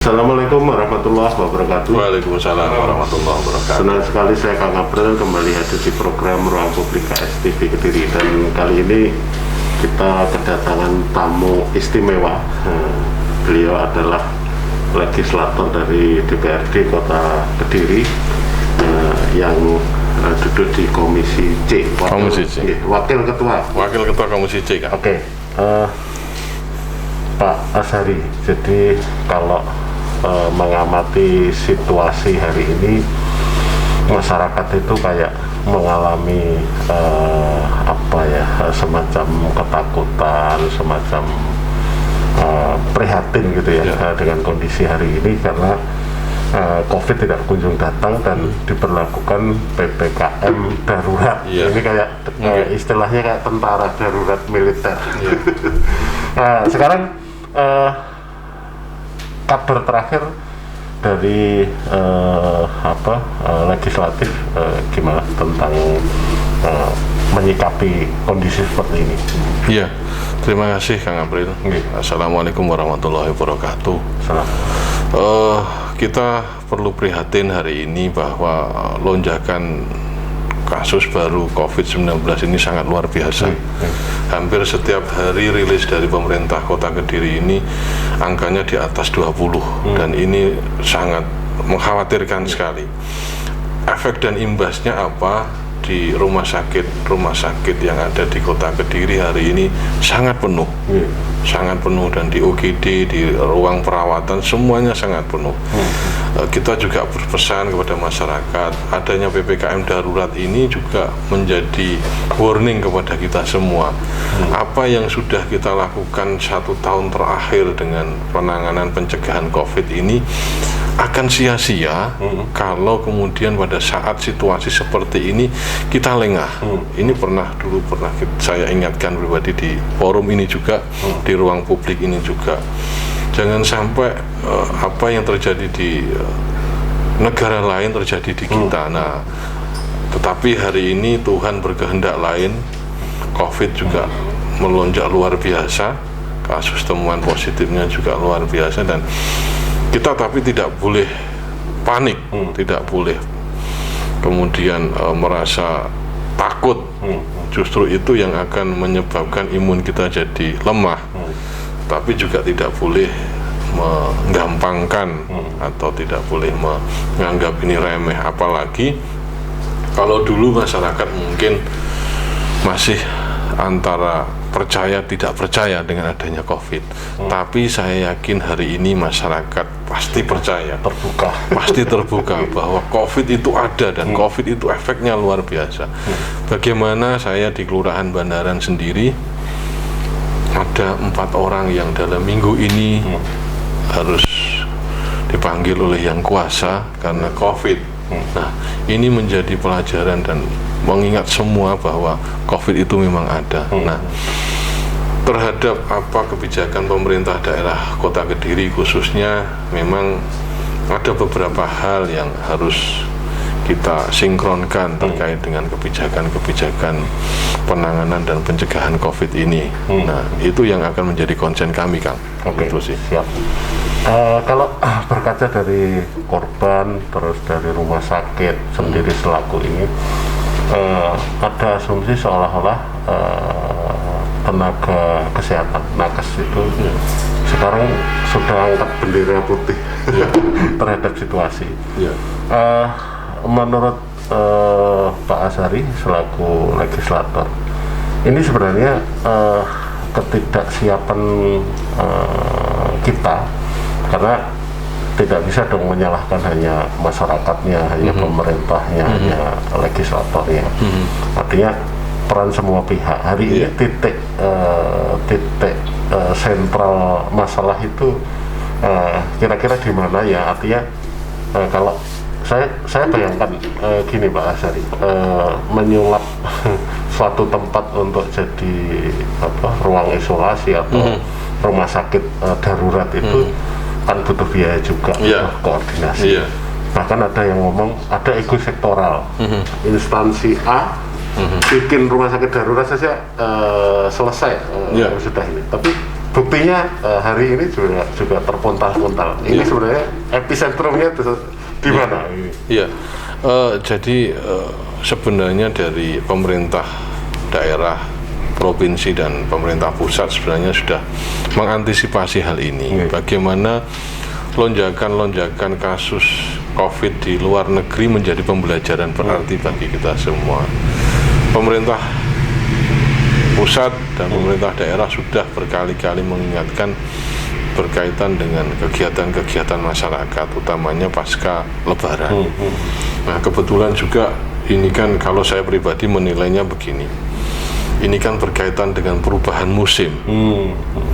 Assalamualaikum warahmatullahi wabarakatuh. Waalaikumsalam warahmatullahi wabarakatuh. Senang sekali saya Kang April kembali hadir di program Ruang Publik KSTV Kediri, dan kali ini kita kedatangan tamu istimewa. Beliau adalah legislator dari DPRD Kota Kediri yang duduk di Komisi C. Wakil Ketua Komisi C, Kang. Oke. Pak Azhari, jadi kalau mengamati situasi hari ini, masyarakat itu kayak mengalami semacam ketakutan, semacam prihatin gitu ya, dengan kondisi hari ini karena COVID tidak kunjung datang dan diberlakukan PPKM darurat. Ini kayak istilahnya kayak tentara darurat militer. Nah, sekarang kabar terakhir dari legislatif gimana tentang menyikapi kondisi seperti ini? Iya, terima kasih Kang April. Assalamualaikum warahmatullahi wabarakatuh. Kita perlu prihatin hari ini bahwa lonjakan kasus baru COVID-19 ini sangat luar biasa. Hampir setiap hari rilis dari pemerintah Kota Kediri ini angkanya di atas 20 dan ini sangat mengkhawatirkan sekali. Efek dan imbasnya apa? Di rumah sakit yang ada di Kota Kediri hari ini sangat penuh, sangat penuh, dan di UGD, di ruang perawatan semuanya sangat penuh. Kita juga berpesan kepada masyarakat, adanya PPKM darurat ini juga menjadi warning kepada kita semua. Apa yang sudah kita lakukan 1 tahun terakhir dengan penanganan pencegahan COVID ini akan sia-sia kalau kemudian pada saat situasi seperti ini kita lengah. Ini pernah saya ingatkan pribadi di forum ini juga, di ruang publik ini juga. Jangan sampai apa yang terjadi di negara lain terjadi di kita. Nah, tetapi hari ini Tuhan berkehendak lain. COVID juga melonjak luar biasa, kasus temuan positifnya juga luar biasa, dan kita tapi tidak boleh panik, tidak boleh kemudian merasa takut. Justru itu yang akan menyebabkan imun kita jadi lemah. Tapi juga tidak boleh menggampangkan atau tidak boleh menganggap ini remeh. Apalagi kalau dulu masyarakat mungkin masih antara percaya tidak percaya dengan adanya COVID. Tapi saya yakin hari ini masyarakat pasti percaya, pasti terbuka bahwa COVID itu ada dan COVID itu efeknya luar biasa. Bagaimana saya di Kelurahan Bandaran sendiri ada 4 orang yang dalam minggu ini harus dipanggil oleh Yang Kuasa karena COVID. Nah, ini menjadi pelajaran dan mengingat semua bahwa COVID itu memang ada. Nah, terhadap apa kebijakan pemerintah daerah Kota Kediri khususnya, memang ada beberapa hal yang harus kita sinkronkan terkait dengan kebijakan-kebijakan penanganan dan pencegahan COVID ini. Nah, itu yang akan menjadi konsen kami, Kang. Itu sih. Siap. Kalau berkaca dari korban, terus dari rumah sakit sendiri selaku ini, ada asumsi seolah-olah tenaga kesehatan nakes itu sekarang sudah angkat bendera putih terhadap situasi. Menurut Pak Azhari selaku legislator, ini sebenarnya ketidaksiapan kita, karena tidak bisa dong menyalahkan hanya masyarakatnya, hanya pemerintahnya, hanya legislatornya. Artinya peran semua pihak. Hari ini titik sentral masalah itu kira-kira di mana ya? Artinya kalau saya bayangkan gini Pak Azhari, menyulap suatu tempat untuk jadi ruang isolasi atau rumah sakit darurat itu kan butuh biaya juga, butuh koordinasi. Bahkan ada yang ngomong ada ego sektoral, instansi A bikin rumah sakit darurat saja selesai sudah ini, tapi buktinya hari ini juga terpuntal-puntal. Ini sebenarnya epicentrumnya di mana? Iya, jadi sebenarnya dari pemerintah daerah, provinsi dan pemerintah pusat sebenarnya sudah mengantisipasi hal ini. Bagaimana lonjakan kasus COVID di luar negeri menjadi pembelajaran berarti bagi kita semua. Pemerintah pusat dan pemerintah daerah sudah berkali-kali mengingatkan berkaitan dengan kegiatan-kegiatan masyarakat, utamanya pasca Lebaran. Nah, kebetulan juga ini kan kalau saya pribadi menilainya begini. Ini kan berkaitan dengan perubahan musim.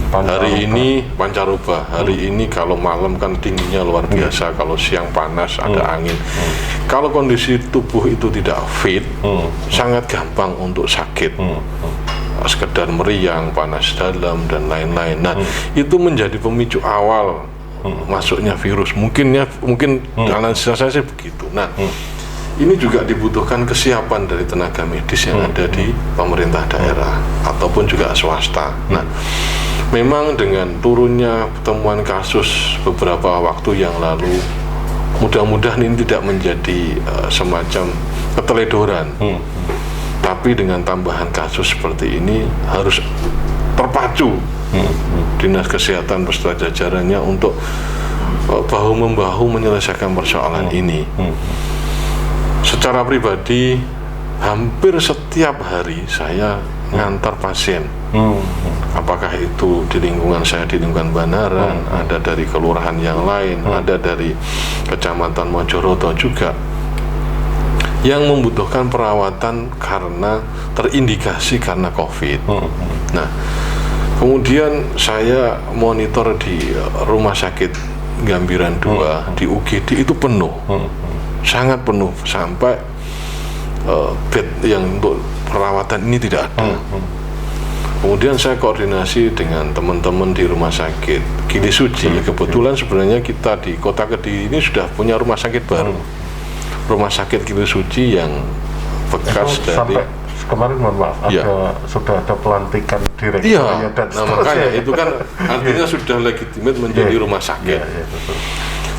Hari ini pancaroba, hari ini kalau malam kan dinginnya luar biasa, kalau siang panas ada angin. Kalau kondisi tubuh itu tidak fit, sangat gampang untuk sakit. Sekedar meriang, panas dalam dan lain-lain. Nah, itu menjadi pemicu awal masuknya virus. Mungkin analisa saya sih begitu. Nah, ini juga dibutuhkan kesiapan dari tenaga medis yang ada di pemerintah daerah ataupun juga swasta. Nah, memang dengan turunnya temuan kasus beberapa waktu yang lalu, mudah-mudahan ini tidak menjadi semacam keteledoran. Tapi dengan tambahan kasus seperti ini harus terpacu Dinas Kesehatan beserta jajarannya untuk bahu-membahu menyelesaikan persoalan ini. Secara pribadi, hampir setiap hari saya ngantar pasien. Apakah itu di lingkungan saya, di lingkungan Banaran, ada dari kelurahan yang lain, ada dari Kecamatan Mojoroto juga, yang membutuhkan perawatan karena terindikasi karena COVID. Nah, kemudian saya monitor di Rumah Sakit Gambiran 2 di UGD itu penuh, sangat penuh sampai bed yang untuk perawatan ini tidak ada. Kemudian saya koordinasi dengan teman-teman di Rumah Sakit Gili Suci. Kebetulan sebenarnya kita di Kota Kediri ini sudah punya rumah sakit baru. Rumah Sakit Gili Suci yang bekas dari sampai kemarin, mohon maaf, sudah ada pelantikan direktur dan nah, makanya itu kan artinya sudah legitimate menjadi rumah sakit.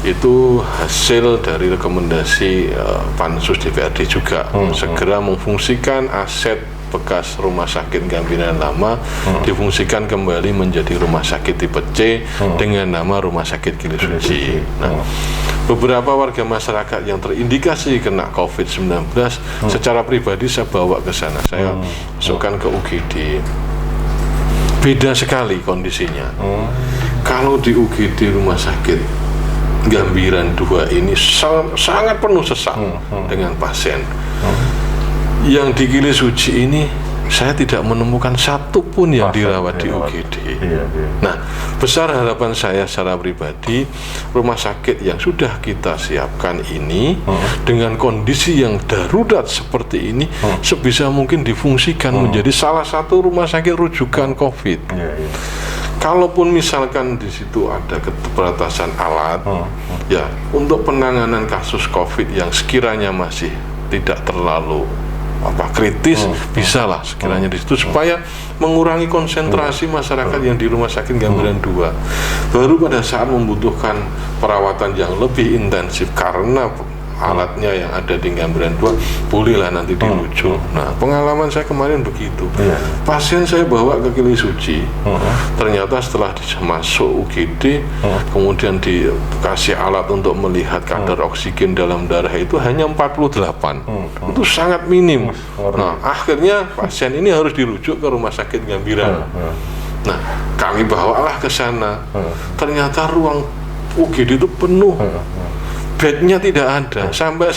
Itu hasil dari rekomendasi Pansus DPRD juga, segera memfungsikan aset bekas Rumah Sakit Gambiran lama difungsikan kembali menjadi Rumah Sakit tipe C dengan nama Rumah Sakit Gili Suci. Nah, beberapa warga masyarakat yang terindikasi kena COVID-19 secara pribadi saya bawa ke sana, saya masukkan ke UGD. Beda sekali kondisinya. Kalau di UGD Rumah Sakit Gambiran 2 ini sangat penuh sesak dengan pasien. Yang di Gili Suci ini saya tidak menemukan satupun yang dirawat di UGD. Nah, besar harapan saya secara pribadi, rumah sakit yang sudah kita siapkan ini dengan kondisi yang darurat seperti ini sebisa mungkin difungsikan menjadi salah satu rumah sakit rujukan COVID. Kalaupun misalkan di situ ada keterbatasan alat, ya untuk penanganan kasus COVID yang sekiranya masih tidak terlalu kritis, bisalah sekiranya di situ supaya mengurangi konsentrasi masyarakat yang di Rumah Sakit Gambiran 2. Baru pada saat membutuhkan perawatan yang lebih intensif karena alatnya yang ada di Gambiran 2, bolehlah nanti dirujuk. Nah, pengalaman saya kemarin begitu. Pasien saya bawa ke Gili Suci, ternyata setelah masuk UGD, kemudian dikasih alat untuk melihat kadar oksigen dalam darah itu hanya 48. Itu sangat minim. Nah, akhirnya pasien ini harus dirujuk ke Rumah Sakit Gambiran. Nah, kami bawalah ke sana. Ternyata ruang UGD itu penuh. Bednya tidak ada, sampai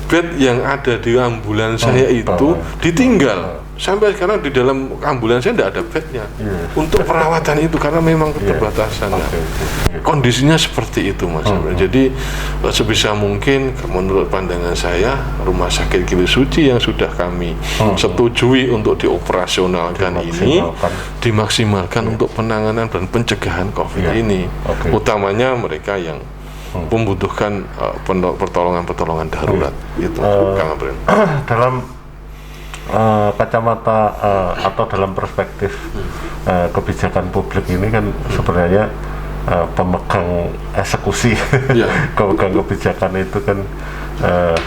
bed yang ada di ambulans saya itu ditinggal. Sampai sekarang di dalam ambulans saya tidak ada bednya untuk perawatan itu karena memang keterbatasan. Kondisinya seperti itu, Mas. Jadi sebisa mungkin menurut pandangan saya Rumah Sakit Gili Suci yang sudah kami setujui untuk dioperasionalkan ini dimaksimalkan untuk penanganan dan pencegahan COVID ini. Utamanya mereka yang membutuhkan pertolongan darurat itu. Dalam kacamata atau dalam perspektif kebijakan publik ini kan sebenarnya pemegang eksekusi, pemegang kebijakan itu kan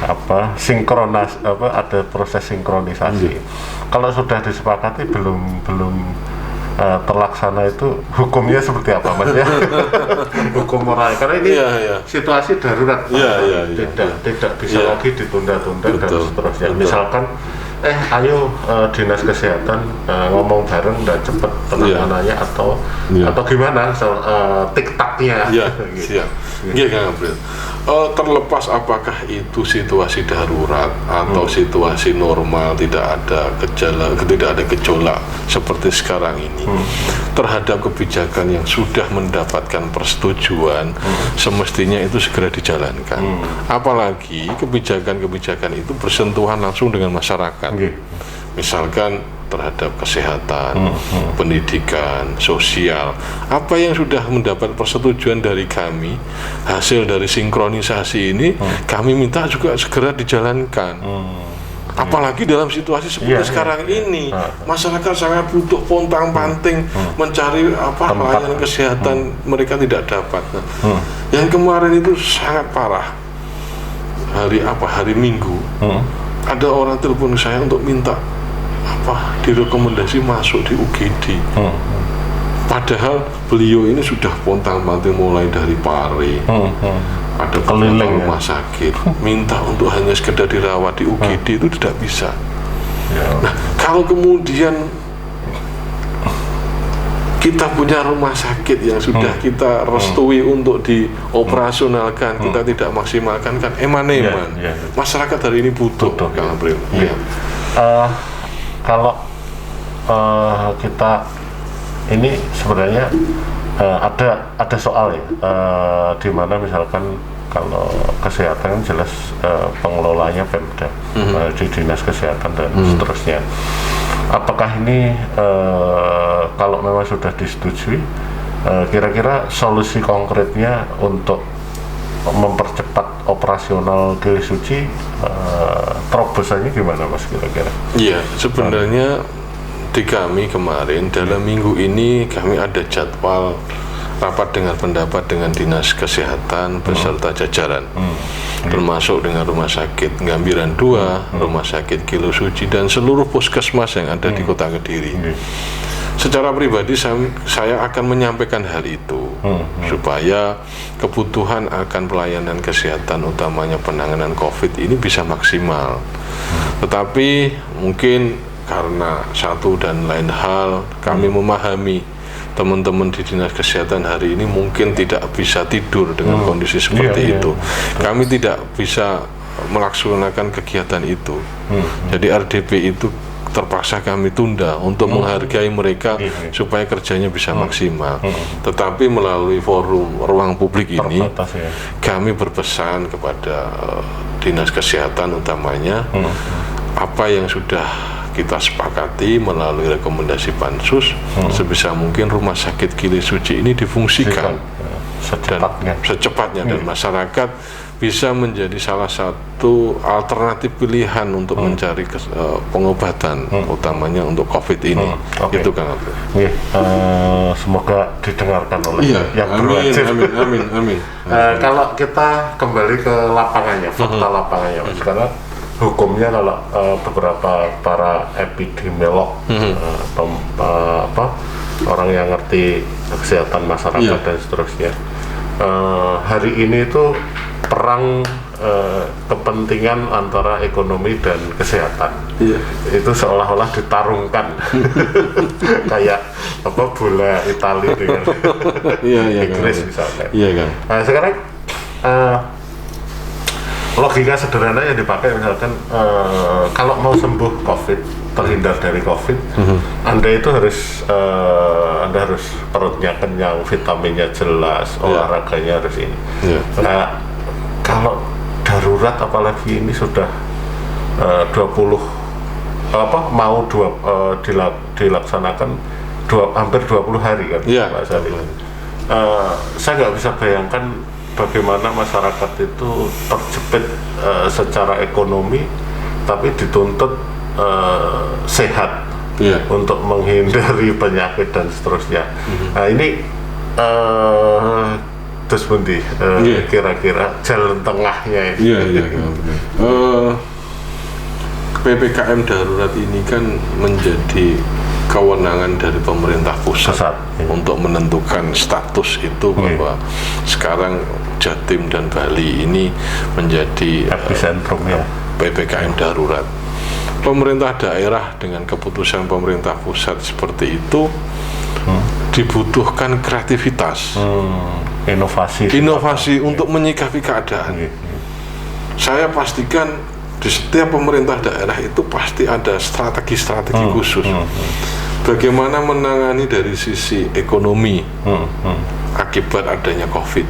ada proses sinkronisasi. Kalau sudah disepakati belum terlaksana itu hukumnya seperti apa, Mas ya? Hukum moral, karena ini situasi darurat, tidak bisa lagi ditunda-tunda dan seterusnya. Misalkan ayo dinas kesehatan ngomong bareng dan cepet penanganannya atau gimana tik-taknya. Siap. Iya, Kang April. Terlepas apakah itu situasi darurat atau situasi normal, tidak ada gejolak seperti sekarang ini, terhadap kebijakan yang sudah mendapatkan persetujuan, semestinya itu segera dijalankan. Apalagi kebijakan-kebijakan itu bersentuhan langsung dengan masyarakat. Misalkan terhadap kesehatan, pendidikan, sosial, apa yang sudah mendapat persetujuan dari kami, hasil dari sinkronisasi ini, kami minta juga segera dijalankan. Apalagi dalam situasi seperti sekarang ini, masyarakat sangat butuh pontang-panting mencari layanan kesehatan, mereka tidak dapat. Yang kemarin itu sangat parah. Hari Minggu, ada orang telepon saya untuk minta direkomendasi masuk di UGD. Padahal beliau ini sudah pontang-panting mulai dari Pare, ada keliling rumah sakit, minta untuk hanya sekedar dirawat di UGD itu tidak bisa. Nah, kalau kemudian kita punya rumah sakit yang sudah kita restui untuk dioperasionalkan, kita tidak maksimalkan, kan eman-eman. Masyarakat hari ini butuh, Kang April. Kalau kita ini sebenarnya ada soal ya, di mana misalkan kalau kesehatan jelas pengelolanya Pemda, di dinas kesehatan dan seterusnya. Apakah ini kalau memang sudah disetujui, kira-kira solusi konkretnya untuk mempercepat operasional Gili Suci, terobosannya gimana, Mas, kira-kira? Iya, sebenarnya di kami kemarin dalam minggu ini kami ada jadwal rapat dengar pendapat dengan dinas kesehatan beserta jajaran, termasuk dengan rumah sakit Gambiran 2, rumah sakit Gili Suci, dan seluruh puskesmas yang ada di Kota Kediri. Secara pribadi saya akan menyampaikan hal itu supaya kebutuhan akan pelayanan kesehatan, utamanya penanganan COVID ini bisa maksimal. Tetapi mungkin karena satu dan lain hal, kami memahami teman-teman di dinas kesehatan hari ini mungkin tidak bisa tidur dengan kondisi seperti itu. Kami tidak bisa melaksanakan kegiatan itu. Jadi RDP itu terpaksa kami tunda untuk menghargai mereka supaya kerjanya bisa maksimal. Tetapi melalui forum ruang publik ini, kami berpesan kepada dinas kesehatan utamanya, apa yang sudah kita sepakati melalui rekomendasi Pansus, sebisa mungkin rumah sakit Gili Suci ini difungsikan secepatnya dan masyarakat bisa menjadi salah satu alternatif pilihan untuk mencari pengobatan, utamanya untuk COVID ini. Itu Kang Abdul. Semoga didengarkan oleh yang berwajib. Amin. Kalau kita kembali ke lapangannya, fakta lapangannya, Mas, karena hukumnya kalau beberapa para epidemiolog atau orang yang ngerti kesehatan masyarakat dan seterusnya, hari ini itu perang kepentingan antara ekonomi dan kesehatan itu seolah-olah ditarungkan kayak bola Italia dengan Inggris misalnya. Sekarang logika sederhana yang dipakai misalkan kalau mau sembuh COVID, terhindar dari COVID, Anda itu harus perutnya kenyang, vitaminnya jelas, olahraganya harus ini. Kalau darurat apalagi ini sudah dilaksanakan hampir 20 hari kan, Pak Sari. Saya nggak bisa bayangkan bagaimana masyarakat itu terjepit secara ekonomi, tapi dituntut sehat, Iya. untuk menghindari penyakit dan seterusnya. Nah ini terus pundi Iya. kira-kira jalan tengahnya ini. Iya. PPKM darurat ini kan menjadi kewenangan dari pemerintah pusat, Iya. untuk menentukan status itu, bahwa sekarang Jatim dan Bali ini menjadi Epicentrum ya. PPKM darurat. Pemerintah daerah dengan keputusan pemerintah pusat seperti itu dibutuhkan kreativitas, inovasi untuk menyikapi keadaan. Saya pastikan di setiap pemerintah daerah itu pasti ada strategi-strategi khusus. Bagaimana menangani dari sisi ekonomi akibat adanya COVID.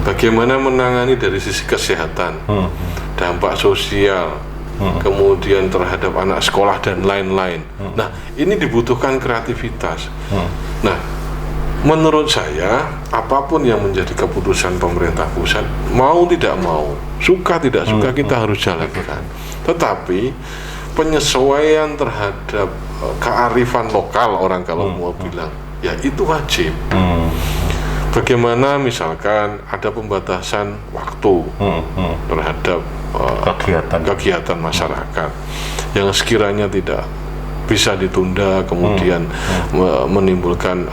Bagaimana menangani dari sisi kesehatan, dampak sosial, kemudian terhadap anak sekolah dan lain-lain. Nah, ini dibutuhkan kreativitas. Nah, menurut saya, apapun yang menjadi keputusan pemerintah pusat, mau tidak mau, suka tidak suka, kita harus jalankan. Tetapi penyesuaian terhadap kearifan lokal, orang kalau mau bilang, ya itu wajib. Bagaimana misalkan ada pembatasan waktu terhadap kegiatan masyarakat yang sekiranya tidak bisa ditunda, kemudian menimbulkan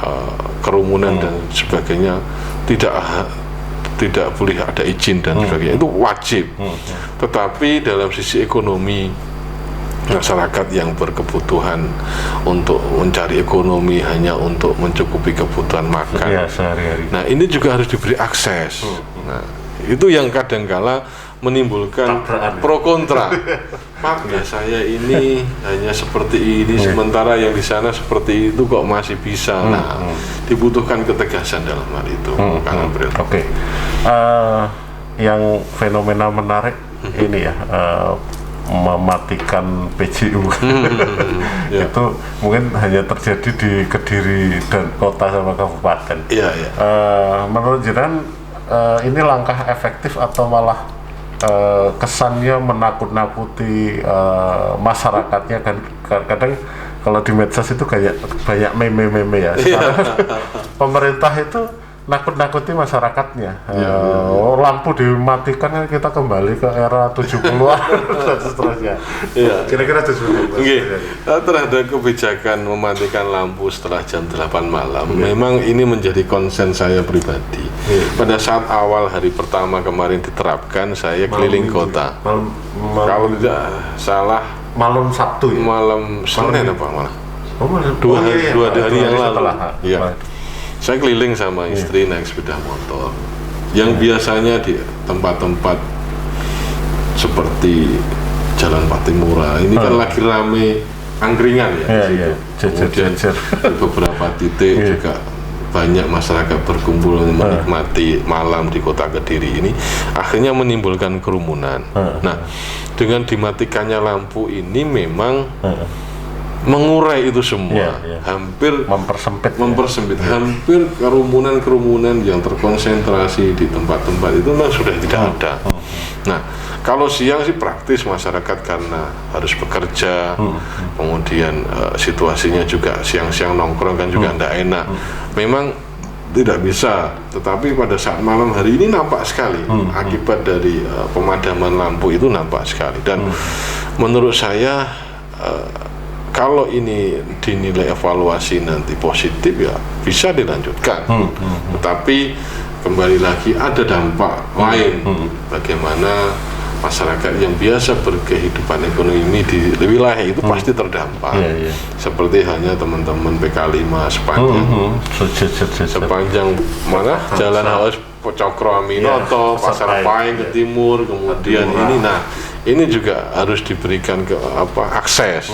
kerumunan dan sebagainya, tidak boleh ada izin dan sebagainya, itu wajib. Tetapi dalam sisi ekonomi, masyarakat yang berkebutuhan untuk mencari ekonomi hanya untuk mencukupi kebutuhan makan, sehari-hari. nah ini juga harus diberi akses. Nah, itu yang kadangkala menimbulkan pro kontra. Pak, ya saya ini hanya seperti ini, sementara yang di sana seperti itu kok masih bisa. Nah, dibutuhkan ketegasan dalam hal itu. Oke. Yang fenomena menarik ini ya, mematikan PJU. Itu mungkin hanya terjadi di Kediri dan kota sama kabupaten. Menurut jenengan ini langkah efektif atau malah kesannya menakut-nakuti masyarakatnya? Kan kadang kalau di medsos itu banyak meme-meme ya. Pemerintah itu nakut-nakuti masyarakatnya. Lampu dimatikan kan kita kembali ke era 70-an dan seterusnya. Kira-kira itu terhadap kebijakan mematikan lampu setelah jam 8 malam, memang ini menjadi konsen saya pribadi. Pada saat awal hari pertama kemarin diterapkan, saya keliling kota. Kalau tidak salah malam Sabtu ya? Malam Senin apa malah? Dua hari yang lalu. Iya. Saya keliling sama istri naik sepeda motor. Yang biasanya di tempat-tempat seperti Jalan Patimura ini kan lagi rame angkringan ya. Kemudian di beberapa titik juga banyak masyarakat berkumpul menikmati malam di kota Kediri ini, akhirnya menimbulkan kerumunan. Nah, dengan dimatikannya lampu ini memang mengurai itu semua, hampir mempersempit. Hampir kerumunan yang terkonsentrasi di tempat-tempat itu memang sudah tidak ada. Nah, kalau siang sih praktis, masyarakat karena harus bekerja, kemudian situasinya juga siang-siang nongkrong kan juga tidak enak, memang tidak bisa. Tetapi pada saat malam hari ini nampak sekali akibat dari pemadaman lampu itu, nampak sekali. Dan menurut saya kalau ini dinilai evaluasi nanti positif, ya bisa dilanjutkan. Tetapi kembali lagi ada dampak lain, bagaimana masyarakat yang biasa berkehidupan ekonomi di wilayah itu pasti terdampak. Seperti hanya teman-teman PK5 sepanjang mana Jalan Haus Cokro Aminoto, Pasar Pahing ke timur, kemudian ini. Nah, ini juga harus diberikan akses.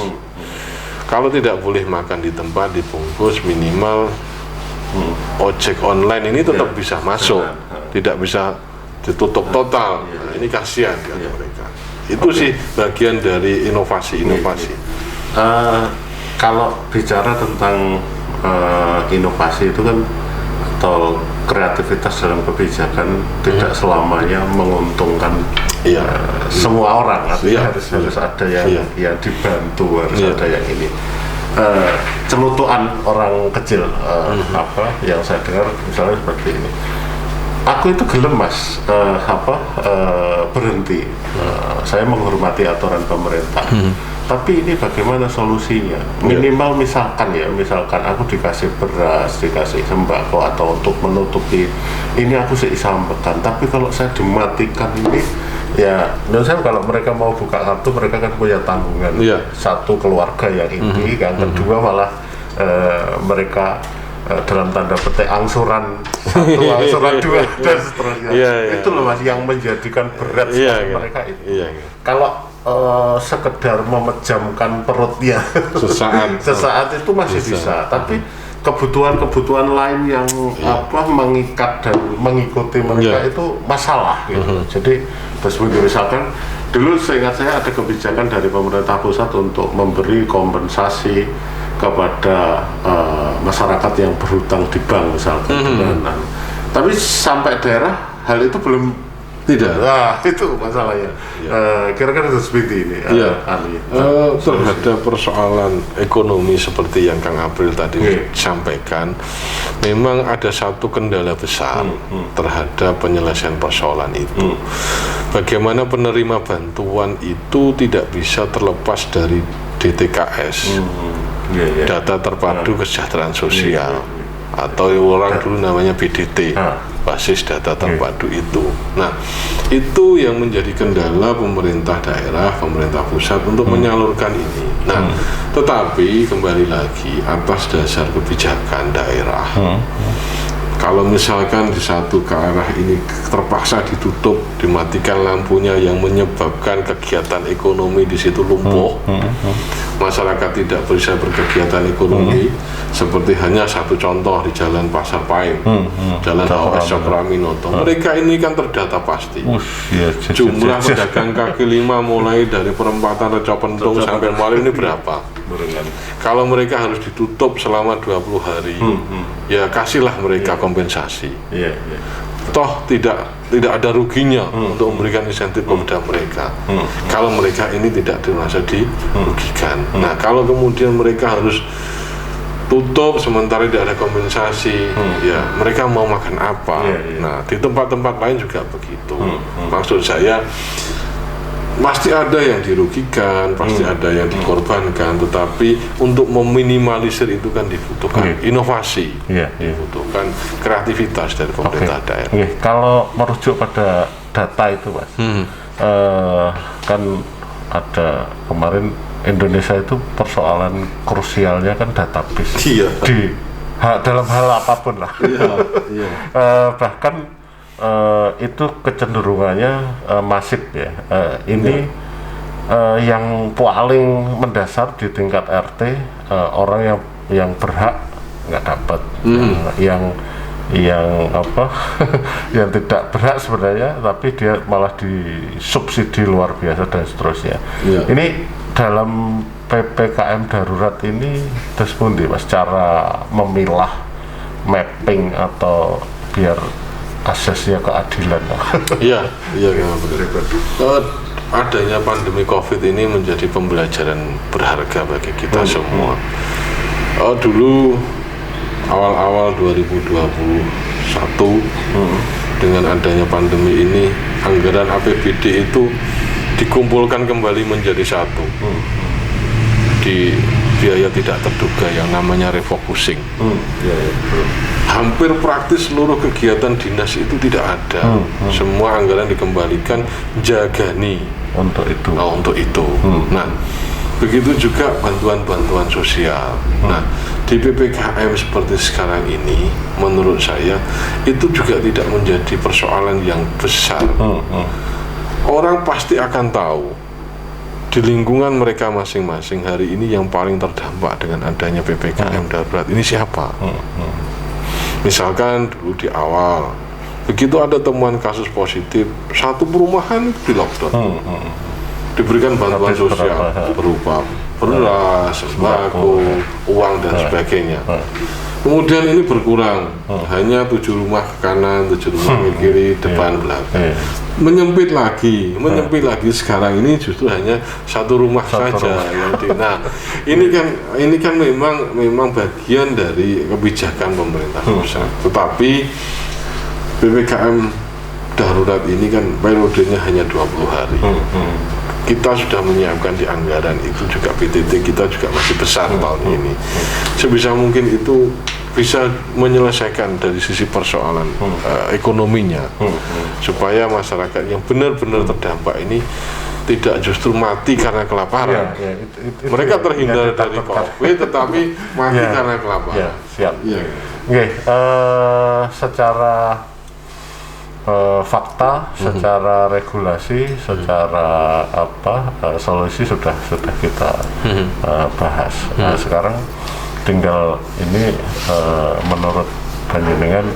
Kalau tidak boleh makan di tempat dibungkus, minimal ojek online ini tetap bisa masuk, tidak bisa ditutup total. Nah, ini kasihan kan mereka. Itu sih bagian dari inovasi. Kalau bicara tentang inovasi itu kan, atau kreativitas dalam kebijakan tidak selamanya menguntungkan Iya. semua orang. Artinya Iya. harus ada yang Iya. yang dibantu, harus Iya. ada yang ini. Celutuan orang kecil apa yang saya dengar misalnya seperti ini. Aku itu gelem mas berhenti. Saya menghormati aturan pemerintah. Tapi ini bagaimana solusinya? Minimal misalkan aku dikasih beras, dikasih sembako atau untuk menutupi ini aku seisambatan. Tapi kalau saya dimatikan ini, ya menurut saya kalau mereka mau buka kartu mereka kan punya tanggungan. Satu keluarga yang ini, kan kedua malah mereka dalam tanda petik angsuran satu, angsuran dua dan seterusnya. Itu loh mas yang menjadikan berat mereka itu. Kalau sekedar memejamkan perutnya sesaat itu masih bisa. Tapi kebutuhan lain yang mengikat dan mengikuti mereka itu masalah gitu. Jadi misalkan dulu seingat saya ada kebijakan dari pemerintah pusat untuk memberi kompensasi kepada masyarakat yang berhutang di bank misalkan. Tapi sampai daerah hal itu belum. Tidak. Nah, itu masalahnya. Kira-kira seperti ini. Terhadap persoalan ekonomi seperti yang Kang April tadi sampaikan, memang ada satu kendala besar terhadap penyelesaian persoalan itu. Bagaimana penerima bantuan itu tidak bisa terlepas dari DTKS, data terpadu kesejahteraan sosial, atau orang dulu namanya BDT. Basis data terpadu itu. Nah, itu yang menjadi kendala pemerintah daerah, pemerintah pusat untuk menyalurkan ini. Nah, tetapi kembali lagi atas dasar kebijakan daerah. Kalau misalkan di satu ke arah ini terpaksa ditutup, dimatikan lampunya yang menyebabkan kegiatan ekonomi di situ lumpuh, masyarakat tidak bisa berkegiatan ekonomi, seperti hanya satu contoh di Jalan Pasar Paim, Jalan AOS Cokroaminoto. Mereka ini kan terdata pasti. Jumlah pedagang kaki lima mulai dari perempatan Rejopentung sampai Mall ini berapa? Kalau mereka harus ditutup selama 20 hari, ya kasihlah mereka kompensasi. Toh tidak ada ruginya untuk memberikan insentif kepada mereka. Kalau mereka ini tidak dirasa dirugikan. Nah, kalau kemudian mereka harus tutup sementara tidak ada kompensasi, ya mereka mau makan apa? Nah, di tempat-tempat lain juga begitu. Maksud saya, pasti ada yang dirugikan, pasti ada yang dikorbankan, tetapi untuk meminimalisir itu kan dibutuhkan inovasi, dibutuhkan kreativitas dari pemerintah daerah. Kalau merujuk pada data itu, Mas, kan ada kemarin Indonesia itu persoalan krusialnya kan database dalam hal apapun lah. Bahkan itu kecenderungannya masif ya. Ini yang paling mendasar di tingkat RT, orang yang berhak nggak dapat, yang yang tidak berhak sebenarnya, tapi dia malah disubsidi luar biasa dan seterusnya. Ini dalam PPKM darurat ini terus pundi Mas cara memilah mapping atau biar aksesnya keadilan. Iya benar. Adanya pandemi COVID ini menjadi pembelajaran berharga bagi kita semua. Dulu awal-awal 2021 dengan adanya pandemi ini, anggaran APBD itu dikumpulkan kembali menjadi satu di biaya tidak terduga yang namanya refocusing. Hampir praktis seluruh kegiatan dinas itu tidak ada. Semua anggaran dikembalikan jagani untuk itu. Nah, begitu juga bantuan-bantuan sosial. Nah, di PPKM seperti sekarang ini, menurut saya itu juga tidak menjadi persoalan yang besar. Orang pasti akan tahu di lingkungan mereka masing-masing hari ini yang paling terdampak dengan adanya PPKM darurat ini siapa. Misalkan dulu di awal, begitu ada temuan kasus positif, satu perumahan di lockdown, diberikan bantuan sosial berupa beras, sembako, uang dan sebagainya. Kemudian ini berkurang, hanya 7 rumah ke kanan, 7 rumah ke kiri, depan, belakang. Menyempit lagi sekarang ini justru hanya 1 rumah saja yang nah, ini kan memang bagian dari kebijakan pemerintah pusat. Tetapi PPKM darurat ini kan periodenya hanya 20 hari. Kita sudah menyiapkan di anggaran itu juga PTT kita juga masih besar tahun ini. Sebisa mungkin itu bisa menyelesaikan dari sisi persoalan ekonominya, supaya masyarakat yang benar-benar terdampak ini tidak justru mati karena kelaparan. Mereka terhindar dari COVID, tetapi mati karena kelaparan. Siap. Secara fakta, secara regulasi, secara solusi sudah kita bahas. Nah, sekarang tinggal ini menurut panjenengan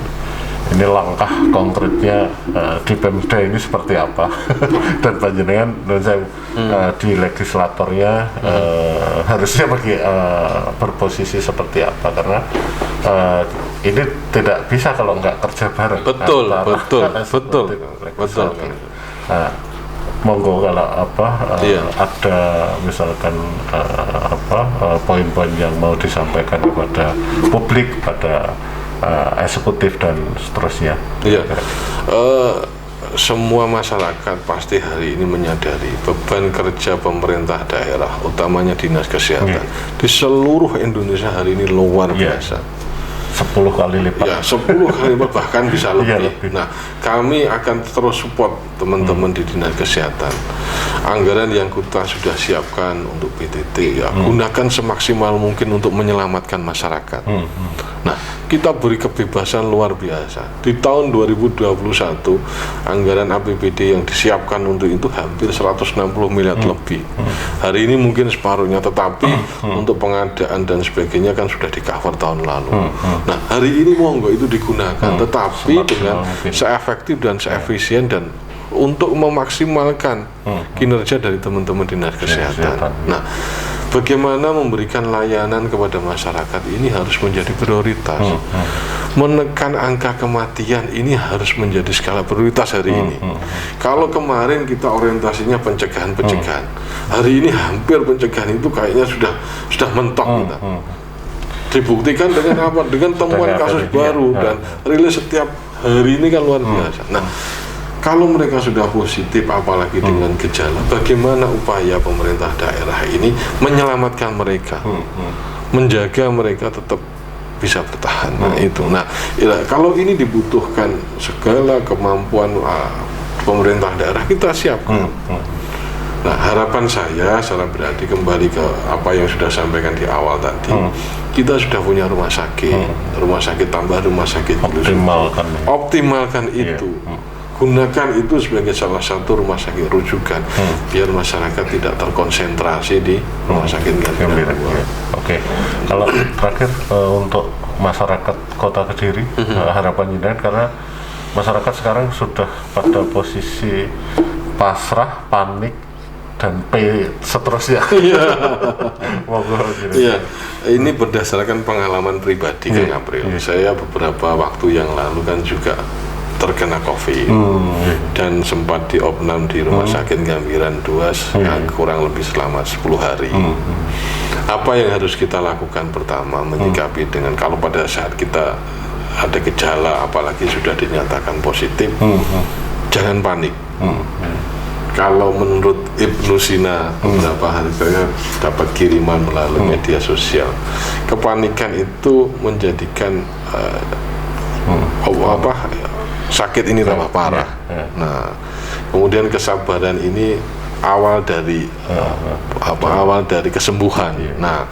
ini langkah konkretnya di Pemda ini seperti apa dan panjenengan di legislatornya harusnya berposisi seperti apa, karena ini tidak bisa kalau nggak kerja bareng. Betul. Nah, monggo kalau ada misalkan poin-poin yang mau disampaikan kepada publik, pada eksekutif dan seterusnya. Semua masyarakat pasti hari ini menyadari beban kerja pemerintah daerah, utamanya dinas kesehatan di seluruh Indonesia hari ini luar biasa. 10 kali lipat. 10 kali lipat, bahkan bisa lebih. Nah, kami akan terus support teman-teman di dinas kesehatan. Anggaran yang kita sudah siapkan untuk PTT gunakan semaksimal mungkin untuk menyelamatkan masyarakat. Nah, kita beri kebebasan luar biasa. Di tahun 2021 anggaran APBD yang disiapkan untuk itu hampir 160 miliar lebih. Hari ini mungkin separuhnya, tetapi untuk pengadaan dan sebagainya kan sudah di-cover tahun lalu. Nah, hari ini monggo itu digunakan, tetapi dengan seefektif dan seefisien dan untuk memaksimalkan kinerja dari teman-teman dinas kesehatan. Nah, bagaimana memberikan layanan kepada masyarakat ini harus menjadi prioritas. Menekan angka kematian ini harus menjadi skala prioritas hari ini. Kalau kemarin kita orientasinya pencegahan, hari ini hampir pencegahan itu kayaknya sudah mentok kita. Dibuktikan dengan apa? Dengan temuan kasus baru dan rilis setiap hari ini kan luar biasa. Nah, kalau mereka sudah positif, apalagi dengan gejala, bagaimana upaya pemerintah daerah ini menyelamatkan mereka, menjaga mereka tetap bisa bertahan. Nah, itu. Nah, kalau ini dibutuhkan segala kemampuan pemerintah daerah, kita siapkan. Nah, harapan saya berarti kembali ke apa yang sudah sampaikan di awal tadi. Kita sudah punya rumah sakit tambah rumah sakit, optimalkan itu. Gunakan itu sebagai salah satu rumah sakit rujukan, biar masyarakat tidak terkonsentrasi di rumah sakit Gambira. Oke. Kalau terakhir untuk masyarakat Kota Kediri, harapan jenengan, karena masyarakat sekarang sudah pada posisi pasrah, panik, dan seterusnya. Ini berdasarkan pengalaman pribadi Kang April. Saya beberapa waktu yang lalu kan juga terkena COVID dan sempat diopnam di Rumah Sakit Gambiran 2 kurang lebih selama 10 hari. Apa yang harus kita lakukan? Pertama, menyikapi dengan kalau pada saat kita ada gejala, apalagi sudah dinyatakan positif, jangan panik. Kalau menurut Ibnu Sina, beberapa hari saya dapat kiriman melalui media sosial, kepanikan itu menjadikan sakit ini tambah parah. Nah, kemudian kesabaran ini awal dari awal dari kesembuhan. Nah,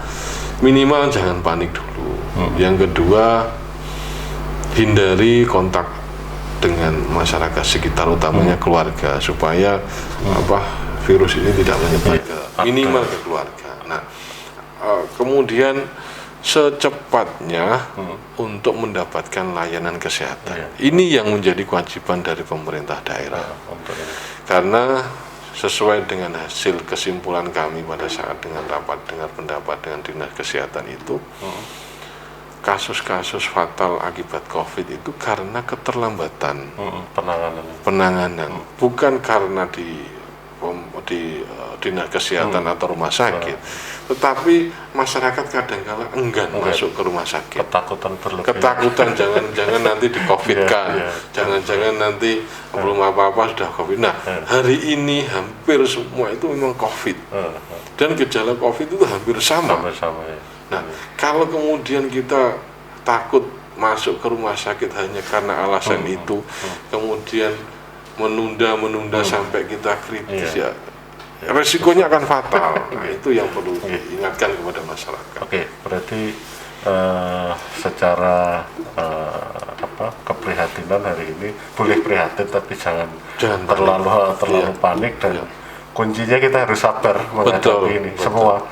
minimal jangan panik dulu. Yang kedua, hindari kontak dengan masyarakat sekitar, utamanya keluarga, supaya virus ini tidak menyebar ke minimal ke keluarga. Nah, kemudian secepatnya untuk mendapatkan layanan kesehatan. Ini yang menjadi kewajiban dari pemerintah daerah. Karena sesuai dengan hasil kesimpulan kami pada saat dengan rapat dengar pendapat dengan dinas kesehatan itu, kasus-kasus fatal akibat COVID itu karena keterlambatan penanganan, bukan karena di dinas kesehatan atau rumah sakit, tetapi masyarakat kadang-kala enggan masuk ke rumah sakit, ketakutan jangan nanti di COVID-kan, jangan nanti belum apa-apa sudah COVID. Nah, hari ini hampir semua itu memang COVID, dan gejala COVID itu hampir sama. Nah, kalau kemudian kita takut masuk ke rumah sakit hanya karena alasan itu, kemudian menunda sampai kita kritis, ya resikonya akan fatal. Nah, itu yang perlu diingatkan kepada masyarakat. Berarti secara keprihatinan hari ini boleh prihatin, tapi jangan terlalu panik, dan kuncinya kita harus sabar menghadapi ini. Semua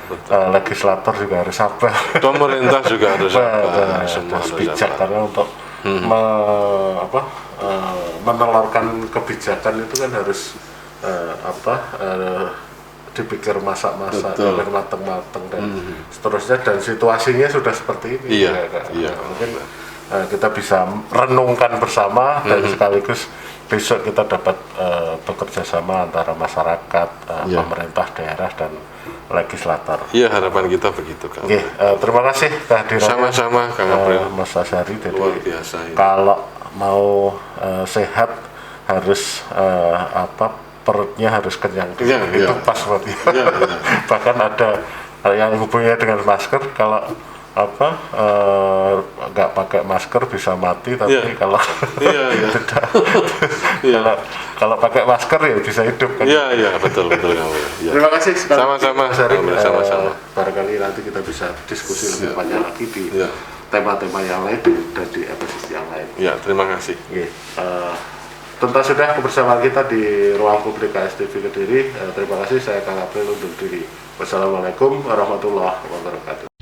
legislator juga harus sabar, pemerintah juga harus sabar, semua harus bijak, karena untuk menelurkan kebijakan itu kan harus dipikir masak-masak, mateng-mateng, dan seterusnya, dan situasinya sudah seperti ini. Mungkin kita bisa renungkan bersama, dan sekaligus besok kita dapat bekerja sama antara masyarakat, pemerintah daerah, dan legislator. Iya, harapan kita begitu, Kang. Terima kasih kehadirannya. Sama-sama, Kang April. Mas Asyari. Luar biasa. Kalau mau sehat harus perutnya harus kenyang. Itu pas buat dia. Bahkan ada yang hubungannya dengan masker, kalau nggak pakai masker bisa mati, tapi kalau kalau pakai masker ya bisa hidup kan. Betul. Terima kasih sekali. Sama-sama. Barangkali nanti kita bisa diskusi lebih banyak lagi di tema-tema yang lain dan di episode yang lain. Terima kasih. Tuntas sudah kebersamaan kita di ruang publik KSTV Kediri. Terima kasih, saya Kang April undur diri. Wassalamualaikum warahmatullahi wabarakatuh.